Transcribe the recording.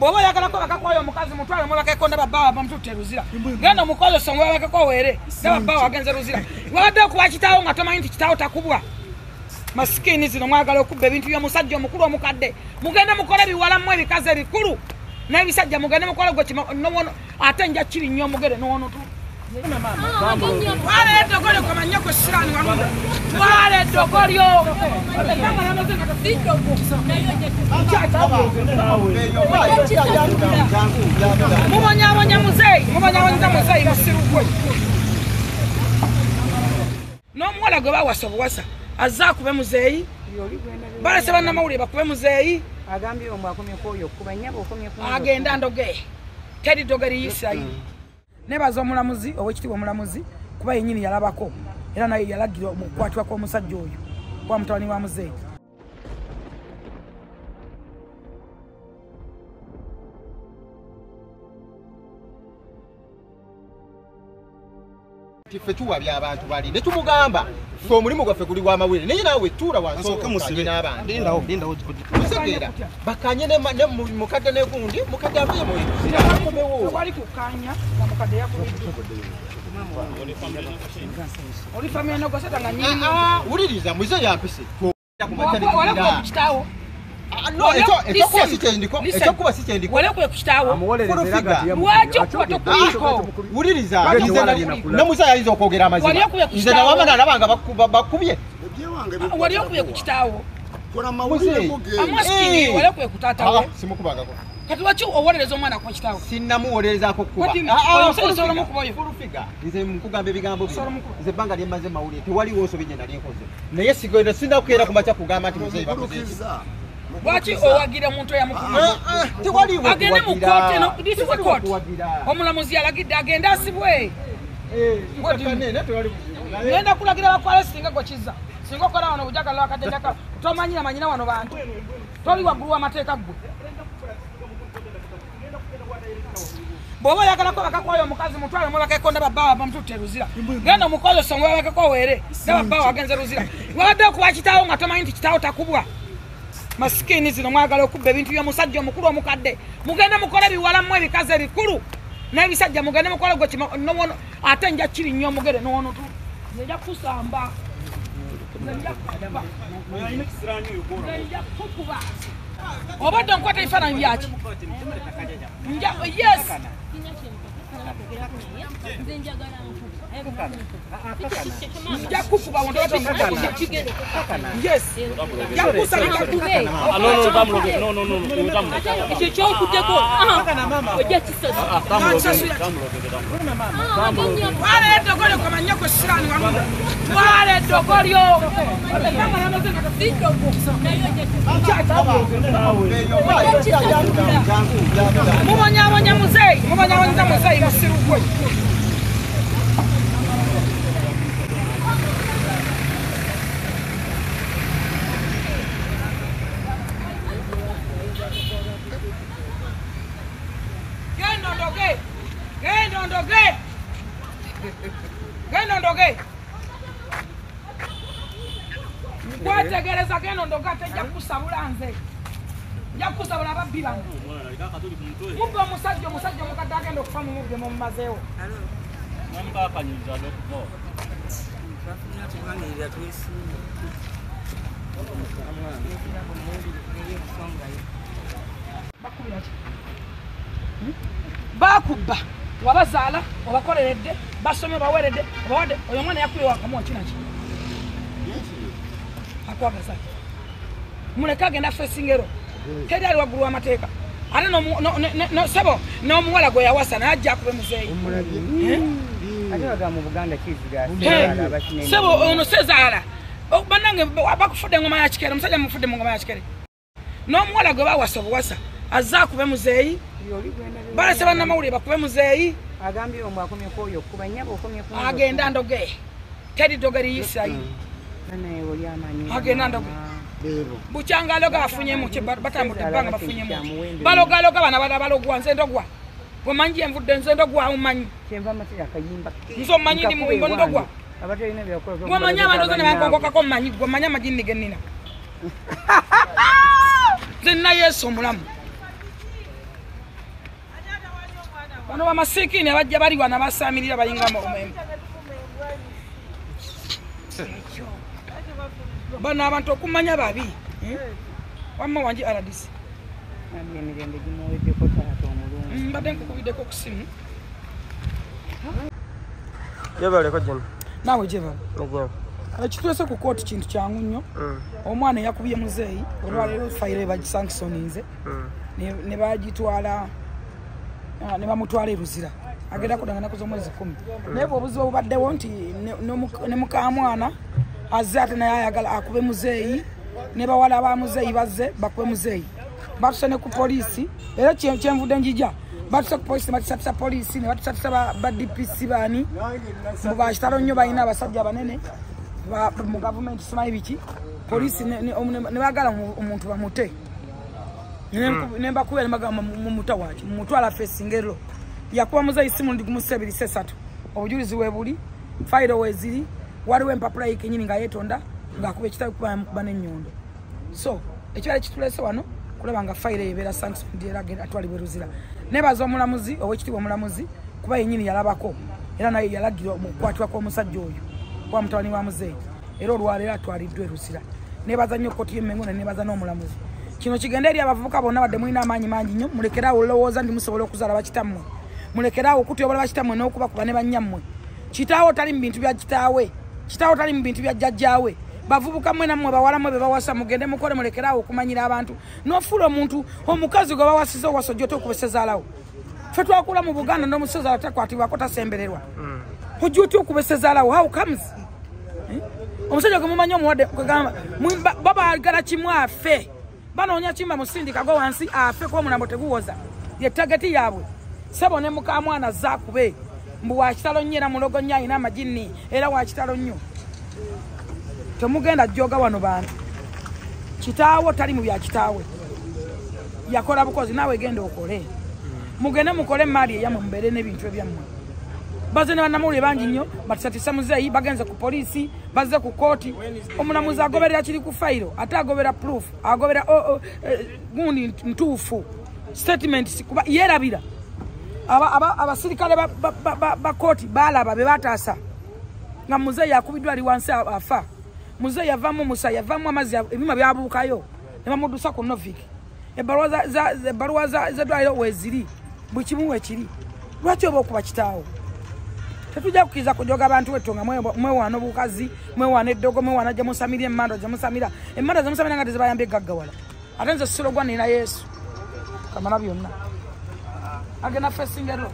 Boba yakala ko bakakwayo omukazi mutwale mu bakakonda babbawa bamutute ruzira. Genda omukozo songo bakakwa were. Babbawa agenze ruzira. Wadde kuba kitawo nga tomanyi nti kitawo takubwa. Masikini zino mwagala okubba ebintu by'omusajja omukulu omukadde. Mugende mukole biwala mmwe ebikazi ebikulu. N'ebisajja mugende mukole gwe kima n'ono ate nja kiri nnyo omugere n'ono tu. Wale dogolyo kwa manyako sirani wanuda. Wale dogolyo. Mumanya muzeyi. Mumanya muzeyi musirukwe. N'omuwala gwe bawasa obuwasa. Azza kube muzeyi. Balase bannamawulire bakube muzeyi. Agambye omwe akomye koyo kuba nnyabo okomye koyo. Agenda ndoge. Teri dogeri Isirayiri. Nebaza omulamuzi owekitibwa omulamuzi kuba yennyini yalabako era naye yalagira okukwatibwa kw'omusajja oyo kwa mutawani wa muzeeyi. Tife tuwabya abantu bali ne tumugamba so omulimu gwaffe guli wa mawere naye nawe tuula wansoka musibye n'abandi musegera bakanye ne mukadde ne gundi mukadde abaye mu sirakomewo wali kukanya na mukadde yakubidde oli family no gosata nga nyinyi uliriza muze yampise wala ku kitawo no echo kuba sitendiko wala ku kitawo wacho kwatokuyiko uliriza ne muze yalizo okwogera amazima nze nawamana nabanga bakubye wali okuye ku kitawo kola mawulire muge amaskini wala ku kutatawo simukubagako kati wachi owolereza omwana ku kitawo sinnamuwolerezako kuba solo mukuboyo furufiga nze mukugamba ebigambo nze banga lyemaze mawulire tewaliwo nsobi nje nali nkoze naye sigenda sindakukeera kumacha kugamba nti muzeyi bakoze wachi owagira omuntu yamukuba tewaliwo agende mu kote no this is a court omulamuzi yalagidde agenda asibwe ngenda kulagira bakwale singa gokiza singa okola wano bujagala wakadejaka tomanyira manyina wano bantu toli waggulu w'amateeka ggwe boba yakala ko bakakwayo omukazi mutwale mu bakakonda babbawa bamutute ruzira. Genda omukozo songo bakakwa were. Babbawa agenze ruzira. Wadde kuba kitawo nga tomanyi nti kitawo takubwa. Masikini zino mwagala okubba ebintu by'omusajja omukulu omukadde. Mugende mukole biwala mmwe ebikazi ebikulu. N'ebisajja mugende mukole gwe kima n'ono ate nja kiri nnyo omugere n'ono tu. Nja kusamba. Nja kukuba. Obadde nkwata ebifaananyi byaki? Yes. Jakukuba wondoto yes. Jakusa bikakube. No. Icho kuteko. Oje kisoso. Wale dogolyo kwa manyako sirani wanuda. Wale dogolyo. Mumanya muzeyi. Mumanya muzeyi musirukwe. Gendo ndoge. Kwategereza gendo ndoga teja kusabula nze. Nja kusabula babbi bange. Mubbe omusajja mukadde agenda okufa mu mubbe mu mazeo. Bakubba wabazaala obakoleredde basome baweredde obawade oyo mwana yakuye wakamuwa kinaki akwagaza muleka agenda fesingero teri ali waggulu w'amateeka ate no sebo n'omuwala gwe yawasa naye ajja akube muzeeyi sebo ono sezaala bannange bakufudde engoma ya kikere omusajja mufudde mu ngoma ya kikere n'omuwala gwe bawasa obuwasa azze akube muzeeyi balase bannamawulire bakube muzeeyi agambye omwe akomye koyo kuba nnyabo okomye koyo agenda ndoge teri dogeri Isirayiri agenda ndoge bukyangaloga afunyemu batambudde ebbanga bafunyemu balogaloga bana balogwa nze ndogwa gwe manyi envudde nze ndogwa omumanyi nze omumanyi ndi muwimbo ndogwa gwe manyi abandoze ne bankongokako omumanyi gwe manyi amagini ge nnina nze nina Yesu omulamu bano bamasikini abajja bali wana basamirira bayinga omwembe bano abantu okumanya babi wamma wanji aradisi emirembe gimuweddeko taata omulungi mbadde nkukubiddeko ku simu yebaleko jeni naawe gyebala nagyewo ekituuse ku kooti kintu kyangu nnyo omwana yakubye muzeeyi olwaleero fayiro bagisankisoninze ne bagitwala ne bamutwala eruzira agenda kudanga naku z'omwezi 10 naye obuzibu obubaddewo nti ne mukamwana azze ate naye ayagala akube muzeeyi ne bawala ba muzeeyi bazze bakube muzeeyi batuse ne ku poliisi era kyenvudde njija batuse ku poliisi batusatisa poliisi ne batusatisa ba DPC baani mbu bakitalo nnyo balina abasajja banene mu gavumenti simanyi biki poliisi ne bagala omuntu bamute ne mbakuba ne bagamba mumuta waki mumutwala fesingero yakuba muzeeyi simu ndi kumusebiri 3 obujulizi webuli fayiro weziri waliwo empapula yikenyini nga yetonda ng'akuba ekitabo kuba n'ennyondo so ekibaala kitulese wano kulaba nga fayiro ebeera sanction era atwalibwa eruzira nebaza omulamuzi ow'ekitiibwa omulamuzi kuba yennyini yalabako era naye yalagira okukwatibwa kw'omusajja oyo kuba mutabani wa muzeeyi era olwaleero atwaliddwa eruzira nebaza nnyo kooti y'emmengo ne nebaza n'omulamuzi kino kigenda eri abavubuka bonna badde mulina amaanyi mangi nnyo mulekeraawo olowooza ndi musobola okuzaala bakitammwe mulekeraawo okutyobola bakitammwe n'okubakuba ne bannyammwe kitaawo tali mu bintu bya kitaawe kitaawo tali mu bintu bya jjajjaawe bavubuka mwe nammwe bawala mwe be bawasa mugende mukole mulekerawo okumanyira abantu n'ofuula omuntu omukazi gwe bawasiza owasa ojja okubesezaalawo ffe twakula mu Buganda n'omusezaala takwatibwako tasembererwa ojja otya okubesezaalawo how comes omusajja gwe mumanyi omuwadde kugamba babaagala kimu afe banoonya kimba musindika go wansi afe kuba omulambo teguwoza ye tageti yaabwe sebo ne mukamwana zaakube mbu wakitalo nnyo era mulogo nnyo alina amagini era wakitalo nnyo temugenda jjoga wano bantu kitaawo tali mu bya kitaawe yakola bukozi naawe genda okole mugende mukole maali eyammwe mubeere n'ebintu ebyammwe baze ne bannamawulire bangi nnyo batusatisa muzeeyi bagenze ku poliisi bazze ku kooti omulamuzi agoberera kiri ku fayiro ate agobera proof agobera gundi ntuufu statement kuba yeerabira abasirikale ba kooti balaba be bataasa nga muzeeyi akubiddwa ali wansi afa muzeeyi yavaamu omusa yavaamu amazzi ebima byabuukayo ne bamuddusa ku noviki ebbaluwa z'eddwaliro weeziri buli kimu weekiri lwaki oba okuba kitaawo tetujja kukkiriza kujoga abantu wetto nga mwewaana obukazi mwewaana eddogo mwewaana gye musamira emmando emmando zemusamira nga tezibayambye egaggawala ate nze siro gwa nina Yesu kamala byonna agenda fesingero